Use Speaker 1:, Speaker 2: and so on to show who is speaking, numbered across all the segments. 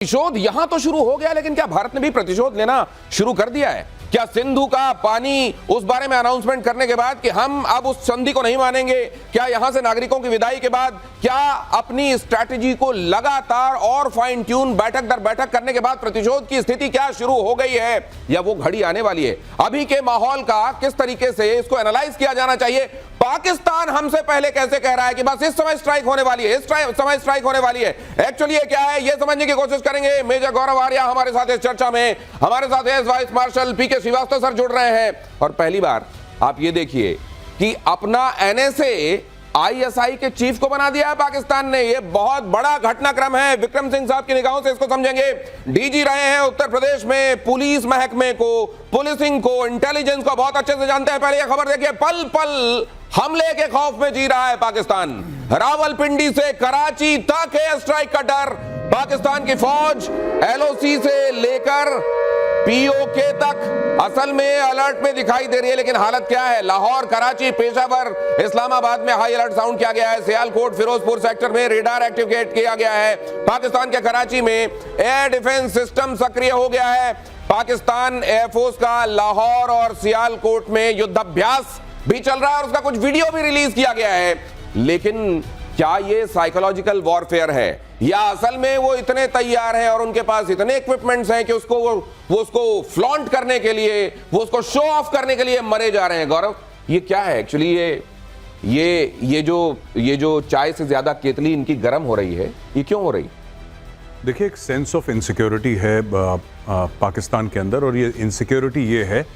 Speaker 1: प्रतिशोध यहां तो शुरू हो गया, लेकिन क्या भारत ने भी प्रतिशोध लेना शुरू कर दिया है? क्या सिंधु का पानी उस बारे में अनाउंसमेंट करने के बाद कि हम अब उस संधि को नहीं मानेंगे, क्या यहां से नागरिकों की विदाई के बाद क्या अपनी स्ट्रैटेजी को लगातार और फाइन ट्यून बैठक दर बैठक करने के बाद प्रतिशोध की स्थिति क्या शुरू हो गई है या वो घड़ी आने वाली है? अभी के माहौल का किस तरीके से इसको एनालाइज किया जाना चाहिए? पाकिस्तान हमसे पहले कैसे कह रहा है कि बस इस समय स्ट्राइक होने वाली है, इस समय स्ट्राइक होने वाली है? एक्चुअली ये क्या है, ये समझने की कोशिश करेंगे। मेजर गौरव आर्या हमारे साथ इस चर्चा में, हमारे साथ एस वाइस मार्शल पीके श्रीवास्तव सर जुड़ रहे हैं। और पहली बार आप ये देखिए कि अपना एनएसए आईएसआई के चीफ को बना दिया है पाकिस्तान ने। ये बहुत बड़ा घटनाक्रम है। विक्रम सिंह साहब की निगाहों से इसको समझेंगे। डीजी रहे हैं उत्तर प्रदेश में, पुलिस महकमे को, पुलिसिंग को, इंटेलिजेंस को बहुत अच्छे से जानते हैं। पहले ये खबर देखिए, पल पल हमले के खौफ में जी रहा है पाकिस्तान। रावलपिंडी से कराची तक एयर स्ट्राइक का डर। पाकिस्तान की फौज एलओसी से लेकर पीओके तक असल में अलर्ट में दिखाई दे रही है, लेकिन हालत क्या है? लाहौर, कराची, पेशावर, इस्लामाबाद में हाई अलर्ट साउंड किया गया है। सियालकोट, फिरोजपुर सेक्टर में रेडार एक्टिवेट किया गया है। पाकिस्तान के कराची में एयर डिफेंस सिस्टम सक्रिय हो गया है। पाकिस्तान एयरफोर्स का लाहौर और सियालकोट में युद्धाभ्यास भी चल रहा है और उसका कुछ वीडियो भी रिलीज किया गया है। लेकिन क्या ये साइकोलॉजिकल वॉरफेयर है या असल में वो इतने तैयार हैं और उनके पास इतने इक्विपमेंट्स हैं कि वो उसको फ्लॉन्ट करने के लिए, वो उसको शो ऑफ करने के लिए मरे जा रहे हैं? गौरव, ये क्या है एक्चुअली? ये जो चाय से ज्यादा केतली इनकी गर्म हो रही है, ये क्यों हो रही?
Speaker 2: देखिए, एक सेंस ऑफ इनसिक्योरिटी है पाकिस्तान के अंदर, और ये इनसिक्योरिटी ये है,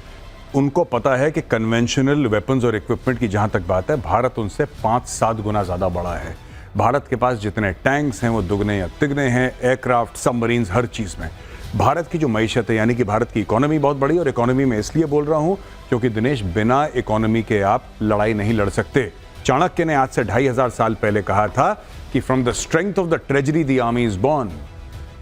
Speaker 2: उनको पता है कि कन्वेंशनल वेपन्स और इक्विपमेंट की जहां तक बात है, भारत उनसे 5-7 गुना ज़्यादा बड़ा है। भारत के पास जितने टैंक्स हैं वो दुगने या तिगने हैं, एयरक्राफ्ट, सबमरीन्स, हर चीज़ में। भारत की जो मईशत है, यानी कि भारत की इकोनॉमी बहुत बड़ी, और इकोनॉमी में इसलिए बोल रहा हूँ क्योंकि दिनेश, बिना इकोनॉमी के आप लड़ाई नहीं लड़ सकते। चाणक्य ने आज से 2500 साल पहले कहा था कि from the strength of the treasury the army is born.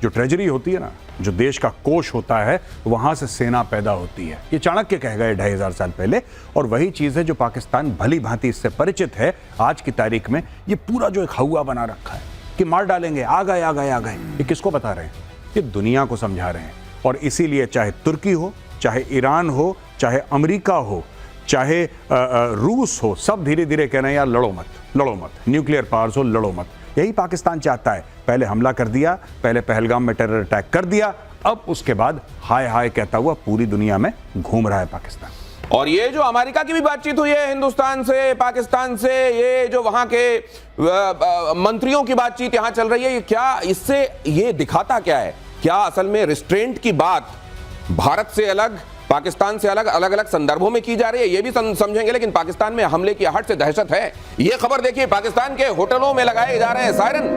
Speaker 2: जो ट्रेजरी होती है ना, जो देश का कोष होता है, वहां से सेना पैदा होती है। ये चाणक्य कह गए 2500 साल पहले, और वही चीज है जो पाकिस्तान भली भांति इससे परिचित है। आज की तारीख में ये पूरा जो एक हवा बना रखा है कि मार डालेंगे, आ गए, ये किसको बता रहे हैं? ये दुनिया को समझा रहे हैं। और इसीलिए चाहे तुर्की हो, चाहे ईरान हो, चाहे अमेरिका हो, चाहे रूस हो, सब धीरे धीरे कह रहे हैं यार लड़ो मत, न्यूक्लियर पावर्स हो, लड़ो मत। यही पाकिस्तान चाहता है। पहले हमला कर दिया, पहले पहलगाम में टेरर अटैक कर दिया, अब उसके बाद हाय हाय कहता हुआ पूरी दुनिया में घूम रहा है पाकिस्तान।
Speaker 1: और ये जो अमेरिका की भी बातचीत हुई है हिंदुस्तान से, पाकिस्तान से, ये जो वहां के मंत्रियों की बातचीत यहां चल रही है, ये क्या, इससे ये दिखाता क्या है? क्या असल में रिस्ट्रेंट की बात भारत से अलग, पाकिस्तान से अलग अलग संदर्भों में की जा रही है? ये भी समझेंगे। लेकिन पाकिस्तान में हमले की आहट से दहशत है। ये खबर देखिए, पाकिस्तान के होटलों में लगाए जा रहे हैं सायरन।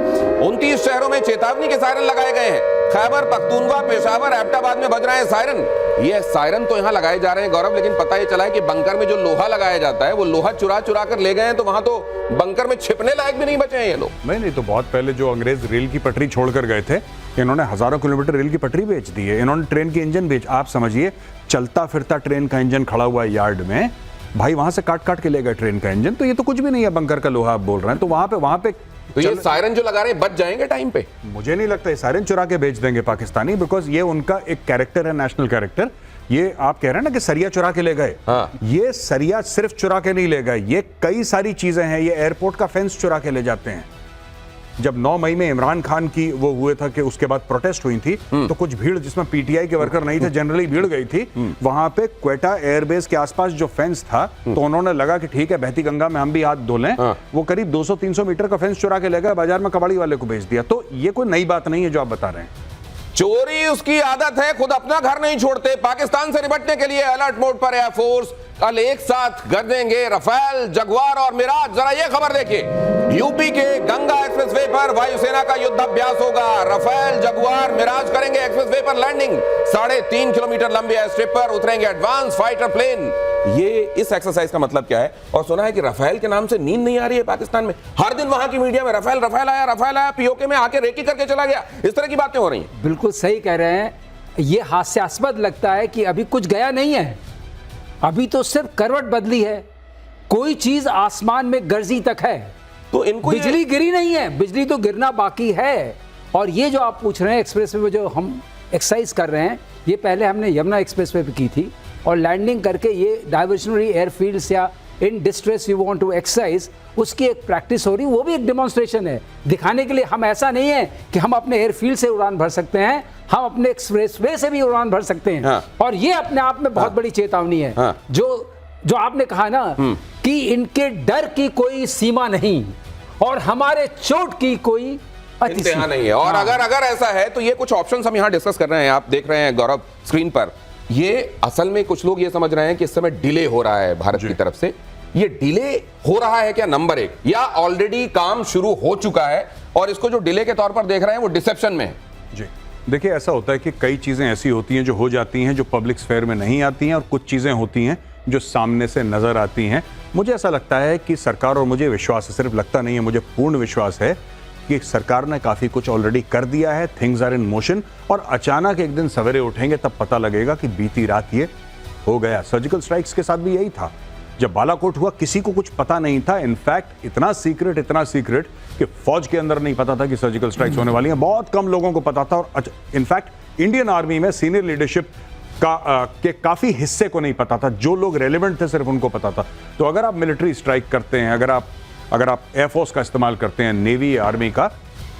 Speaker 1: 29 शहरों में चेतावनी के सायरन लगाए गए हैं। खैबर पख्तूनख्वा, पेशावर, एबटाबाद में बज रहे हैं सायरन। ये सायरन तो यहां लगाए जा रहे हैं गौरव, लेकिन पता ये चला है कि बंकर में जो लोहा लगाया जाता है, वो लोहा चुरा कर ले गए हैं, तो वहां तो बंकर में छिपने लायक भी नहीं बचे हैं ये लोग।
Speaker 2: नहीं, तो बहुत पहले जो अंग्रेज रेल की पटरी छोड़कर गए थे, इन्होंने हजारों किलोमीटर रेल की पटरी बेच दी है। इन्होंने ट्रेन के इंजन बेच, आप समझिए, चलता फिरता ट्रेन का इंजन खड़ा हुआ है यार्ड में, भाई वहां से काट के ले गए ट्रेन का इंजन। तो ये तो कुछ भी नहीं है, बंकर का लोहा आप बोल रहे हैं। तो वहां पे
Speaker 1: तो ये सायरन जो लगा रहे हैं बच जाएंगे टाइम पे?
Speaker 2: मुझे नहीं लगता। ये सायरन चुरा के बेच देंगे पाकिस्तानी, बिकॉज ये उनका एक कैरेक्टर है, नेशनल कैरेक्टर। ये आप कह रहे हैं ना कि सरिया चुरा के ले गए,
Speaker 1: हाँ।
Speaker 2: ये सरिया सिर्फ चुरा के नहीं ले गए, ये कई सारी चीजें हैं। ये एयरपोर्ट का फेंस चुरा के ले जाते हैं। जब 9 मई में इमरान खान की वो हुए था कि उसके बाद प्रोटेस्ट हुई थी, तो कुछ भीड़ जिसमें पीटीआई के वर्कर नहीं थे, जनरली भीड़ गई थी वहां पे क्वेटा एयरबेस के आसपास जो फेंस था, तो उन्होंने लगा कि ठीक है, बहती गंगा में हम भी हाथ धो लें। वो करीब 200-300 मीटर का फेंस चुरा के ले गए, बाजार में कबाड़ी वाले को बेच दिया। तो ये कोई नई बात नहीं है जो आप बता रहे हैं।
Speaker 1: चोरी उसकी आदत है, खुद अपना घर नहीं छोड़ते। पाकिस्तान से निपटने के लिए अलर्ट मोड पर एयरफोर्स। कल एक साथ गरजेंगे रफेल, जगुआर और मिराज। जरा ये खबर देखिए, यूपी के गंगा एक्सप्रेसवे पर वायुसेना का युद्धाभ्यास होगा। रफेल, जगुआर, मिराज करेंगे एक्सप्रेसवे पर लैंडिंग। 3.5 किलोमीटर लंबे एयर स्ट्रिप पर उतरेंगे एडवांस फाइटर प्लेन। ये इस एक्सरसाइज का मतलब क्या है? और सुना है कि रफेल के नाम से नींद नहीं आ रही है पाकिस्तान में। हर दिन वहां की मीडिया में रफेल आया, पीओके में आके रेकी करके चला गया, इस तरह की बातें हो रही हैं।
Speaker 3: बिल्कुल सही कह रहे हैं। ये हास्यास्पद लगता है कि अभी कुछ गया नहीं है, अभी तो सिर्फ करवट बदली है। कोई चीज आसमान में गर्जी तक है,
Speaker 1: तो इनको
Speaker 3: बिजली गिरी नहीं है, बिजली तो गिरना बाकी है। और ये जो आप पूछ रहे हैं एक्सप्रेसवे में जो हम एक्सरसाइज कर रहे हैं, ये पहले हमने यमुना एक्सप्रेसवे पे की थी और लैंडिंग करके ये डाइवर्शनरी एयरफील्ड्स या in distress you want to exercise, उसकी एक प्रैक्टिस हो रही, वो भी एक डेमोन्स्ट्रेशन है दिखाने के लिए। हम ऐसा नहीं है कि हम अपने एयरफील्ड से उड़ान भर सकते हैं, हम अपने एक्सप्रेसवे से भी उड़ान भर सकते हैं।
Speaker 1: हाँ।
Speaker 3: और ये अपने आप में बहुत बड़ी चेतावनी है।
Speaker 1: हाँ।
Speaker 3: जो आपने कहा ना कि इनके डर की कोई सीमा नहीं और हमारे चोट की कोई
Speaker 1: इंतहा नहीं है। और अगर ऐसा है तो ये कुछ ऑप्शंस हम यहाँ डिस्कस कर रहे हैं, आप देख रहे हैं गौरव स्क्रीन पर। ये असल में कुछ लोग ये समझ रहे हैं कि इस समय डिले हो रहा है भारत की तरफ से। ये डिले हो रहा है क्या, नंबर एक, या ऑलरेडी काम शुरू हो चुका है और इसको जो डिले के तौर पर देख रहे हैं वो डिसेप्शन में है?
Speaker 2: जी देखिए, ऐसा होता है कि कई चीज़ें ऐसी होती हैं जो हो जाती हैं, जो पब्लिक स्फेयर में नहीं आती हैं, और कुछ चीज़ें होती हैं जो सामने से नज़र आती हैं। मुझे ऐसा लगता है कि सरकार, और मुझे विश्वास है, सिर्फ लगता नहीं है, मुझे पूर्ण विश्वास है कि सरकार ने काफ़ी कुछ ऑलरेडी कर दिया है। थिंग्स आर इन मोशन, और अचानक एक दिन सवेरे उठेंगे तब पता लगेगा कि बीती रात ये हो गया। सर्जिकल स्ट्राइक्स के साथ भी यही था। जब बालाकोट हुआ किसी को कुछ पता नहीं था। इनफैक्ट इतना सीक्रेट कि फौज के अंदर नहीं पता था कि सर्जिकल स्ट्राइक्स होने वाली हैं। बहुत कम लोगों को पता था। और इनफैक्ट इंडियन आर्मी में सीनियर लीडरशिप के काफ़ी हिस्से को नहीं पता था। जो लोग रेलिवेंट थे सिर्फ उनको पता था। तो अगर आप मिलिट्री स्ट्राइक करते हैं, अगर आप एयरफोर्स का इस्तेमाल करते हैं, नेवी, आर्मी का,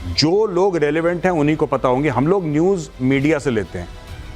Speaker 2: जो लोग रेलिवेंट हैं उन्हीं को पता होंगे। हम लोग न्यूज़ मीडिया से लेते हैं।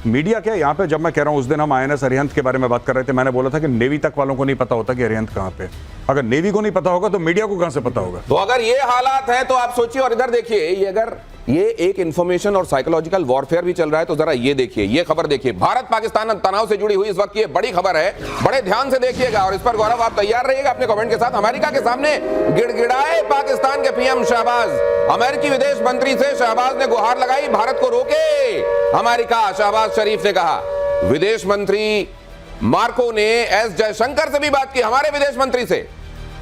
Speaker 2: मीडिया क्या, यहाँ पे जब मैं कह रहा हूँ, उस दिन हम INS अरिहंत के बारे में बात कर रहे थे, मैंने बोला था कि नेवी तक वालों को नहीं पता होता कि अरिहंत कहाँ पे। अगर नेवी को नहीं पता होगा तो मीडिया को कहाँ से पता होगा?
Speaker 1: तो अगर ये हालात हैं तो आप सोचिए। और इधर देखिए, ये अगर ये एक इंफॉर्मेशन और साइकोलॉजिकल वॉरफेयर भी चल रहा है तो जरा ये देखिए, ये खबर देखिए। भारत पाकिस्तान तनाव से जुड़ी हुई इस वक्त ये बड़ी खबर है, बड़े ध्यान से देखिएगा। और इस पर गौरव आप तैयार रहिएगा अपने कमेंट के साथ। अमेरिका के सामने गिड़गिड़ाए पाकिस्तान के PM शहबाज। अमेरिकी विदेश मंत्री से शहबाज ने गुहार लगाई, भारत को रोके अमेरिका। शहबाज शरीफ ने कहा। विदेश मंत्री मार्को ने एस जयशंकर से भी बात की, हमारे विदेश मंत्री से,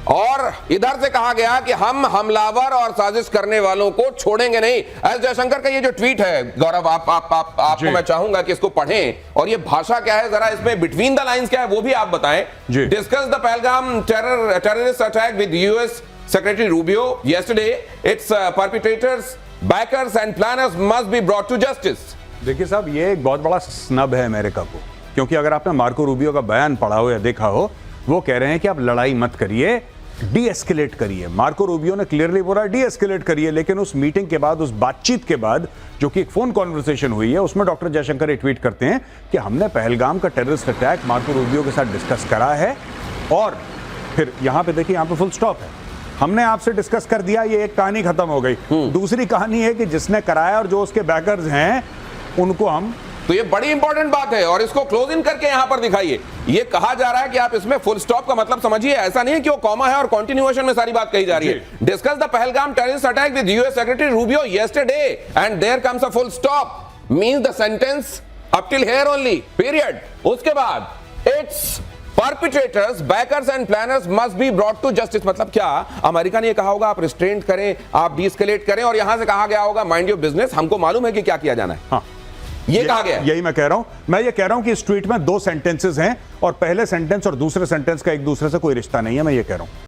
Speaker 1: और इधर से कहा गया कि हम हमलावर और साजिश करने वालों को छोड़ेंगे नहीं। एस जयशंकर का ये जो ट्वीट है गौरव, आपको मैं चाहूंगा कि इसको पढ़ें। और ये भाषा क्या है, जरा इसमें बिटवीन द लाइंस क्या है वो भी आप बताएं। Discuss the Pahalgam terrorist attack with US Secretary Rubio yesterday. Its perpetrators, backers and planners must be brought to justice.
Speaker 2: देखिए साहब, ये एक बहुत बड़ा स्नब है अमेरिका को, क्योंकि अगर आपने मार्को रूबियो का बयान पढ़ा हो या देखा हो, वो कह रहे हैं कि आप लड़ाई मत करिए, डी एस्केलेट करिए। मार्को रूबियो ने क्लियरली बोला डी एस्केलेट करिए। लेकिन उस मीटिंग के बाद, उस बातचीत के बाद, जो कि एक फोन कॉन्वर्सेशन हुई है, उसमें डॉक्टर जयशंकर ट्वीट करते हैं कि हमने पहलगाम का टेररिस्ट अटैक मार्को रूबियो के साथ डिस्कस करा है। और फिर यहां पे देखिए, यहां पे फुल स्टॉप है। हमने आपसे डिस्कस कर दिया, ये एक कहानी खत्म हो गई। दूसरी कहानी है कि जिसने कराया और जो उसके बैकर्स हैं उनको हम,
Speaker 1: तो ये बड़ी इंपॉर्टेंट बात है और इसको क्लोज इन करके यहां पर दिखाइए। ये कहा जा रहा है कि आप इसमें फुल स्टॉप का मतलब समझिए। ऐसा नहीं है कि वो कॉमा है और कंटिन्यूएशन में सारी बात कही जा रही है। Discuss the Pahalgam terrorist attack with US Secretary Rubio yesterday and there comes a full stop means the sentence up till here only period। उसके बाद its perpetrators, backers and planners must be brought to justice। मतलब क्या, America ने ये कहा होगा आप restraint करें, आप डीएस्केलेट करें, और यहां से कहा गया होगा माइंड योर बिजनेस, हमको मालूम है कि क्या किया जाना है।
Speaker 2: हाँ,
Speaker 1: ये कहा गया।
Speaker 2: यही मैं कह रहा हूं। मैं ये कह रहा हूं कि इस ट्वीट में 2 सेंटेंसेस हैं और पहले सेंटेंस और दूसरे सेंटेंस का एक दूसरे से कोई रिश्ता नहीं है। मैं ये कह रहा हूं।